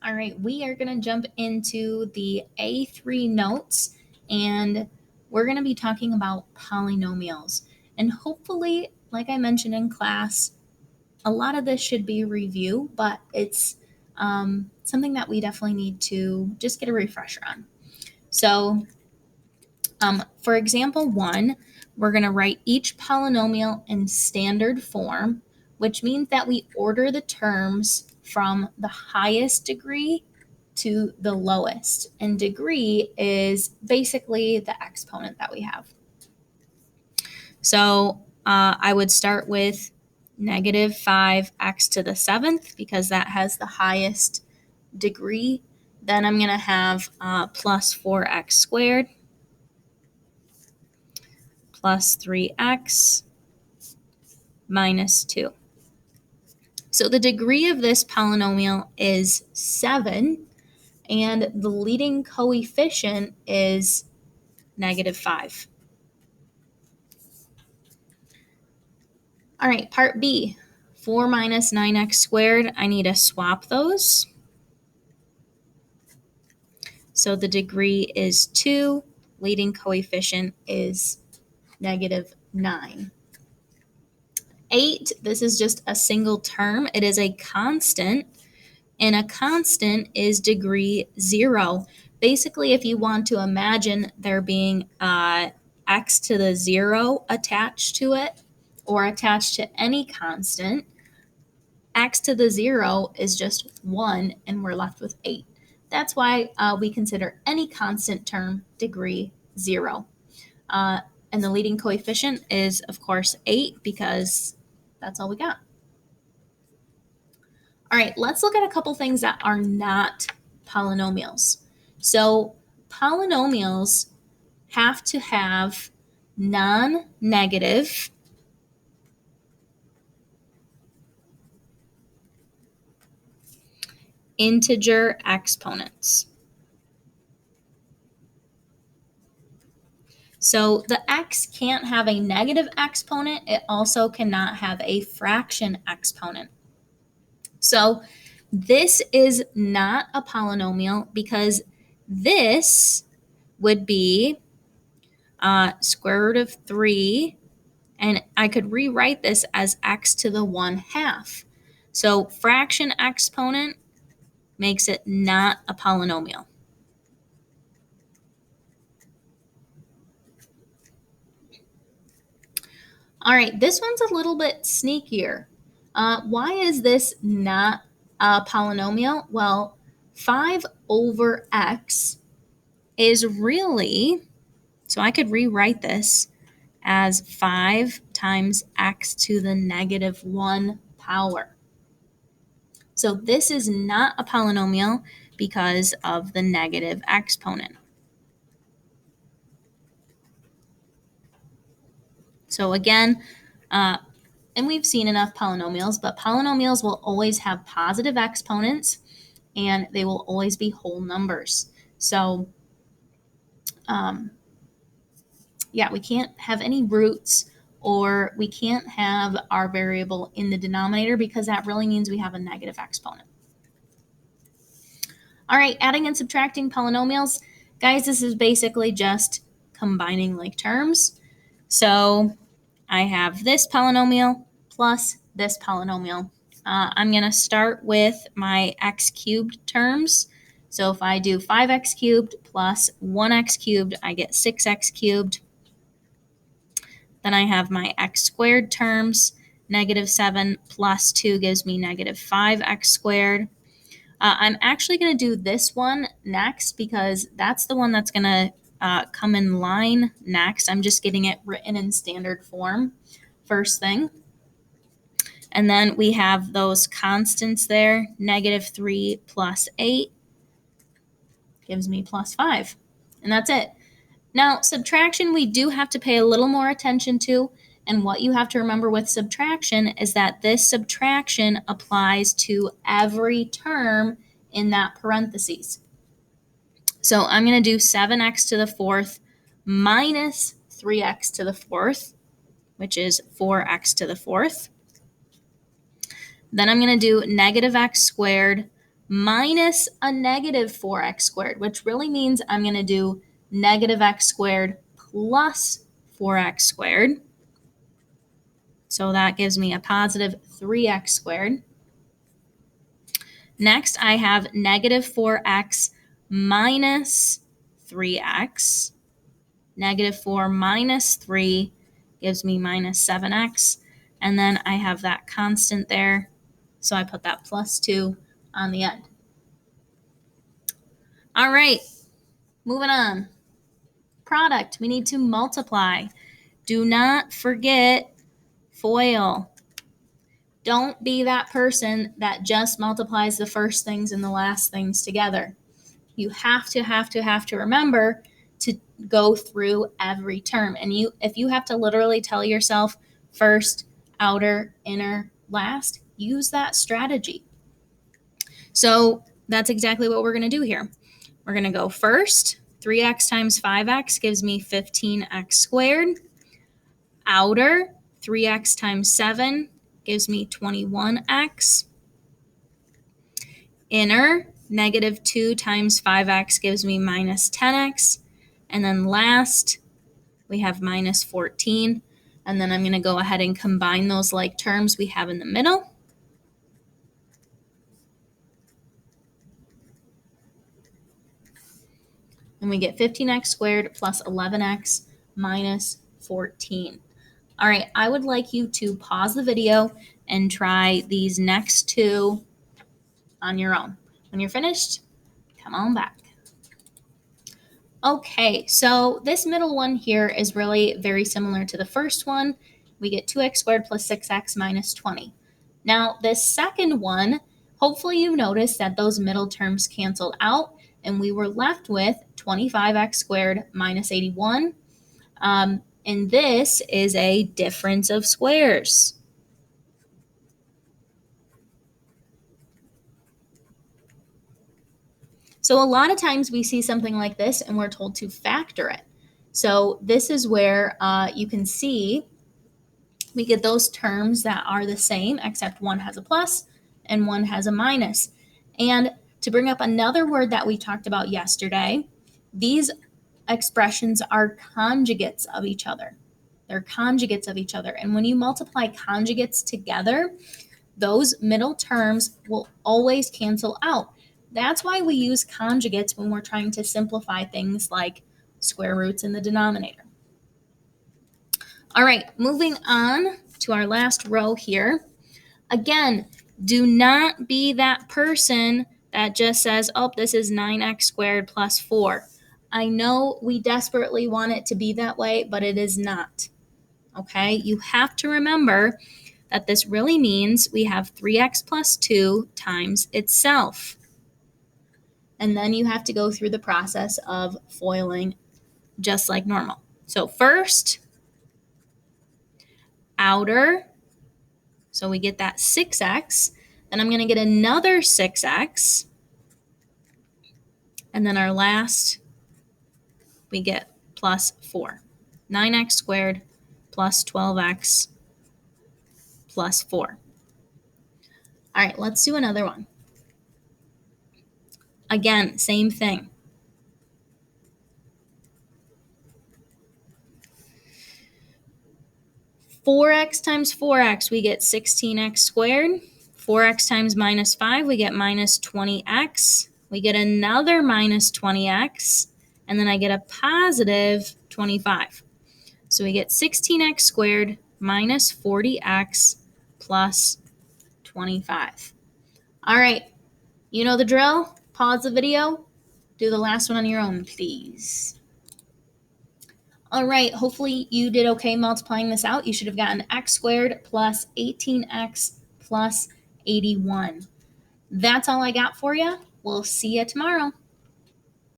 All right, we are going to jump into the A3 notes, and we're going to be talking about polynomials. And hopefully, like I mentioned in class, a lot of this should be review, but it's something that we definitely need to just get a refresher on. So for example 1, we're going to write each polynomial in standard form, which means that we order the terms from the highest degree to the lowest. And degree is basically the exponent that we have. So I would start with negative 5x to the 7th because that has the highest degree. Then I'm going to have plus 4x squared plus 3x minus 2. So the degree of this polynomial is 7, and the leading coefficient is negative 5. All right, part B, 4 minus 9x squared. I need to swap those. So the degree is 2, leading coefficient is negative 9. 8, this is just a single term. It is a constant, and a constant is degree 0. Basically, if you want to imagine there being x to the 0 attached to it or attached to any constant, x to the 0 is just 1, and we're left with 8. That's why we consider any constant term degree 0. And the leading coefficient is, of course, 8 because that's all we got. All right, let's look at a couple things that are not polynomials. So polynomials have to have non-negative integer exponents. So the x can't have a negative exponent. It also cannot have a fraction exponent. So this is not a polynomial because this would be square root of 3, and I could rewrite this as x to the 1/2. So fraction exponent makes it not a polynomial. All right, this one's a little bit sneakier. Why is this not a polynomial? Well, 5 over x is really, so I could rewrite this as 5 times x to the negative 1 power. So this is not a polynomial because of the negative exponent. So again, and we've seen enough polynomials, but polynomials will always have positive exponents and they will always be whole numbers. So yeah, we can't have any roots, or we can't have our variable in the denominator because that really means we have a negative exponent. All right, adding and subtracting polynomials. Guys, this is basically just combining like terms. So I have this polynomial plus this polynomial. I'm going to start with my x cubed terms. So if I do 5x cubed plus 1x cubed, I get 6x cubed. Then I have my x squared terms. Negative 7 plus 2 gives me negative 5x squared. I'm actually going to do this one next because that's the one that's going to come in line next. I'm just getting it written in standard form first thing. And then we have those constants there. Negative 3 plus 8 gives me plus 5. And that's it. Now, subtraction, we do have to pay a little more attention to. And what you have to remember with subtraction is that this subtraction applies to every term in that parentheses. So I'm going to do 7x to the 4th minus 3x to the 4th, which is 4x to the 4th. Then I'm going to do negative x squared minus a negative 4x squared, which really means I'm going to do negative x squared plus 4x squared. So that gives me a positive 3x squared. Next, I have negative 4x minus 3x. Negative 4 minus 3 gives me minus 7x. And then I have that constant there, so I put that plus 2 on the end. All right, moving on. Product, we need to multiply. Do not forget FOIL. Don't be that person that just multiplies the first things and the last things together. You have to remember to go through every term. And if you have to literally tell yourself first, outer, inner, last, use that strategy. So that's exactly what we're going to do here. We're going to go first. 3x times 5x gives me 15x squared. Outer, 3x times 7 gives me 21x. Inner, negative 2 times 5x gives me minus 10x. And then last, we have minus 14. And then I'm going to go ahead and combine those like terms we have in the middle. And we get 15x squared plus 11x minus 14. All right, I would like you to pause the video and try these next two on your own. When you're finished, come on back. Okay, so this middle one here is really very similar to the first one. We get 2x squared plus 6x minus 20. Now, this second one, hopefully you noticed that those middle terms canceled out, and we were left with 25x squared minus 81. And this is a difference of squares. So a lot of times we see something like this and we're told to factor it. So this is where you can see we get those terms that are the same, except one has a plus and one has a minus. And to bring up another word that we talked about yesterday, these expressions are conjugates of each other. They're conjugates of each other. And when you multiply conjugates together, those middle terms will always cancel out. That's why we use conjugates when we're trying to simplify things like square roots in the denominator. All right, moving on to our last row here. Again, do not be that person that just says, oh, this is 9x squared plus 4. I know we desperately want it to be that way, but it is not. Okay, you have to remember that this really means we have 3x plus 2 times itself. And then you have to go through the process of foiling just like normal. So first, outer, so we get that 6x. Then I'm going to get another 6x. And then our last, we get plus 4. 9x squared plus 12x plus 4. All right, let's do another one. Again, same thing. Four x times 4x, we get 16x squared. 4x times minus 5, we get minus 20x. We get another minus 20x, and then I get a positive 25. So we get 16x squared minus 40x plus 25. All right, you know the drill. Pause the video. Do the last one on your own, please. All right, hopefully you did okay multiplying this out. You should have gotten x squared plus 18x plus 81. That's all I got for you. We'll see you tomorrow.